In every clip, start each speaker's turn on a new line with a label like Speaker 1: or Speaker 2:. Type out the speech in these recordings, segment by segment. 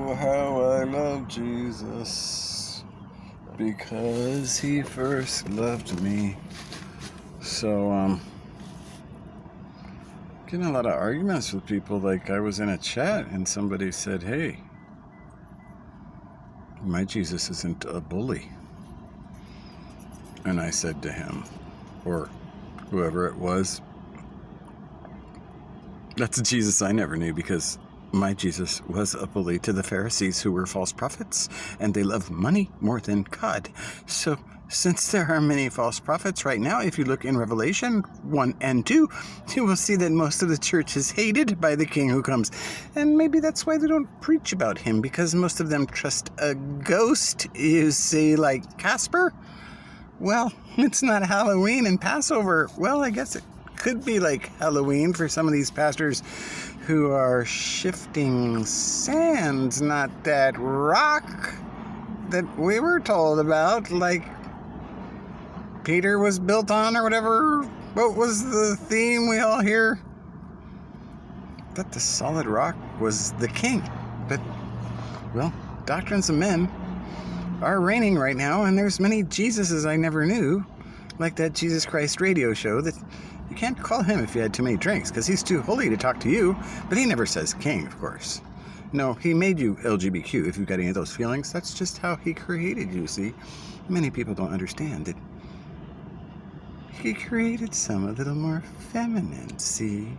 Speaker 1: Oh, how I love Jesus, because he first loved me. So, getting a lot of arguments with people. Like, I was in a chat and somebody said, hey, my Jesus isn't a bully. And I said to him, or whoever it was, that's a Jesus I never knew, because my Jesus was a bully to the Pharisees, who were false prophets, and they love money more than God. So, since there are many false prophets right now, if you look in Revelation 1 and 2, you will see that most of the church is hated by the King who comes. And maybe that's why they don't preach about him, because most of them trust a ghost, you see, like Casper. Well, it's not Halloween and Passover. Well, I guess it could be like Halloween for some of these pastors who are shifting sands, not that rock that we were told about, like Peter was built on or whatever. What was the theme we all hear? That the solid rock was the king. But, well, doctrines of men are reigning right now, and there's many Jesuses I never knew, like that Jesus Christ radio show, that you can't call him if you had too many drinks, because he's too holy to talk to you, but he never says king, of course. No, he made you LGBTQ, if you've got any of those feelings. That's just how he created you, see? Many people don't understand that he created some a little more feminine, see?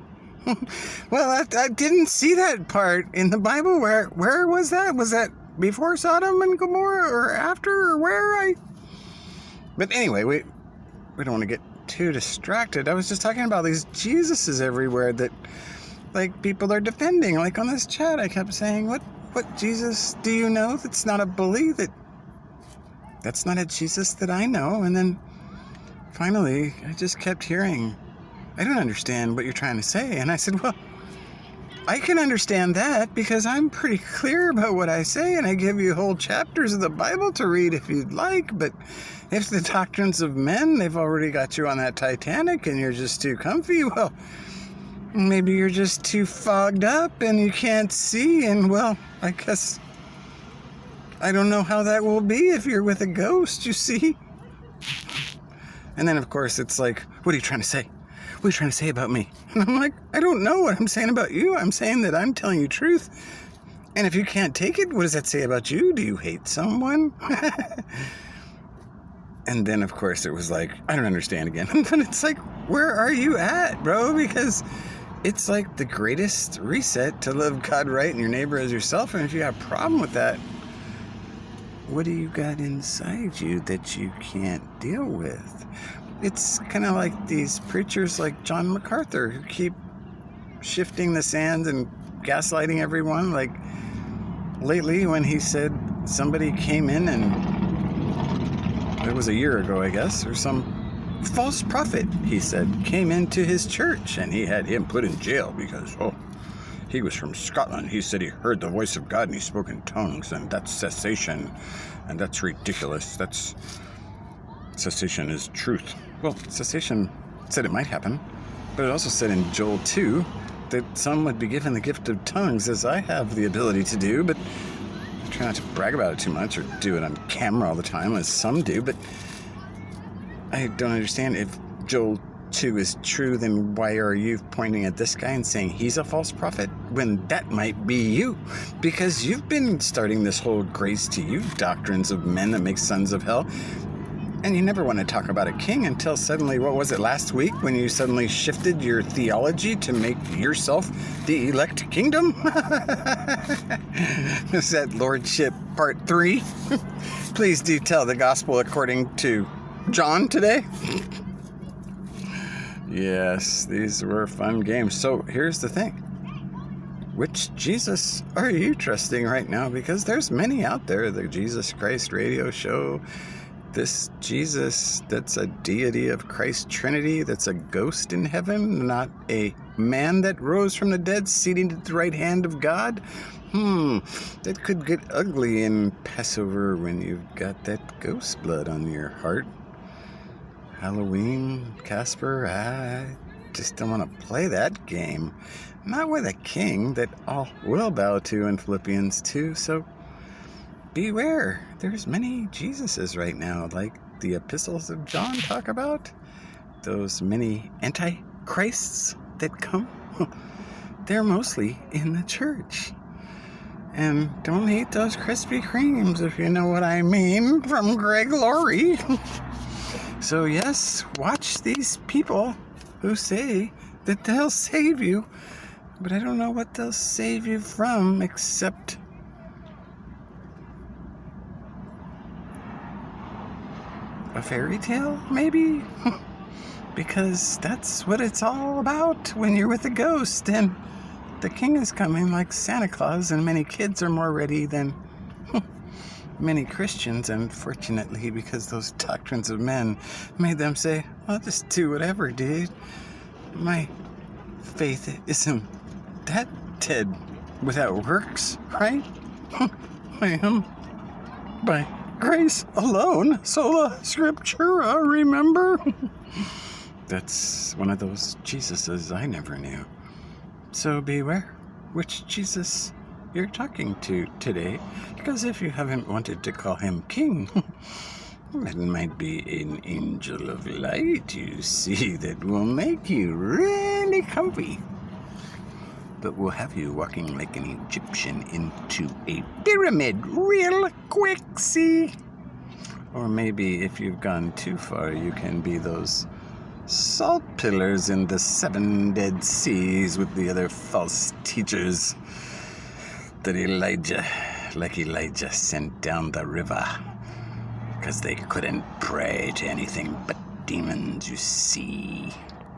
Speaker 1: Well, I didn't see that part in the Bible. Where was that? Was that before Sodom and Gomorrah, or after, or where? But anyway, we don't want to get too distracted. I was just talking about these Jesuses everywhere that, like, people are defending. Like on this chat, I kept saying, what Jesus do you know that's not a bully? That's not a Jesus that I know. And then finally, I just kept hearing, I don't understand what you're trying to say. And I said, well, I can understand that because I'm pretty clear about what I say, and I give you whole chapters of the Bible to read if you'd like. But if the doctrines of men, they've already got you on that Titanic and you're just too comfy, well, maybe you're just too fogged up and you can't see. And, well, I guess I don't know how that will be if you're with a ghost, you see. And then, of course, it's like, what are you trying to say? What are you trying to say about me? And I'm like, I don't know what I'm saying about you. I'm saying that I'm telling you truth. And if you can't take it, what does that say about you? Do you hate someone? And then, of course, it was like, I don't understand again. But it's like, where are you at, bro? Because it's like the greatest reset to love God right and your neighbor as yourself. And if you have a problem with that, what do you got inside you that you can't deal with? It's kind of like these preachers like John MacArthur who keep shifting the sands and gaslighting everyone. Like lately when he said somebody came in, and it was a year ago, I guess, or some false prophet, he said, came into his church and he had him put in jail because, he was from Scotland. He said he heard the voice of God and he spoke in tongues, and that's cessation, and that's ridiculous. Cessation is truth. Well, cessation said it might happen, but it also said in Joel 2 that some would be given the gift of tongues, as I have the ability to do, but I try not to brag about it too much or do it on camera all the time, as some do. But I don't understand. If Joel 2 is true, then why are you pointing at this guy and saying he's a false prophet when that might be you? Because you've been starting this whole grace to you doctrines of men that make sons of hell. And you never want to talk about a king until suddenly, what was it, last week, when you suddenly shifted your theology to make yourself the elect kingdom? Is that Lordship Part 3? Please do tell the gospel according to John today. Yes, these were fun games. So here's the thing. Which Jesus are you trusting right now? Because there's many out there. The Jesus Christ radio show. This Jesus that's a deity of Christ Trinity, that's a ghost in heaven, not a man that rose from the dead, seated at the right hand of God. That could get ugly in Passover when you've got that ghost blood on your heart. Halloween, Casper, I just don't want to play that game. not with a king that all will bow to in Philippians 2. So beware. There's many Jesuses right now, like the epistles of John talk about. Those many antichrists that come, they're mostly in the church. And don't eat those Krispy Kremes, if you know what I mean, from Greg Laurie. So yes, watch these people who say that they'll save you, but I don't know what they'll save you from except a fairy tale, maybe? Because that's what it's all about when you're with a ghost and the king is coming like Santa Claus, and many kids are more ready than many Christians, unfortunately, because those doctrines of men made them say, I'll just do whatever, dude. My faith isn't that dead without works, right? I am by grace alone, sola scriptura, remember? That's one of those Jesuses I never knew. So beware which Jesus you're talking to today, because if you haven't wanted to call him king, it might be an angel of light, you see, that will make you really comfy. But we'll have you walking like an Egyptian into a pyramid real quick, see? Or maybe if you've gone too far, you can be those salt pillars in the 7 Dead Seas with the other false teachers that Elijah sent down the river, because they couldn't pray to anything but demons, you see.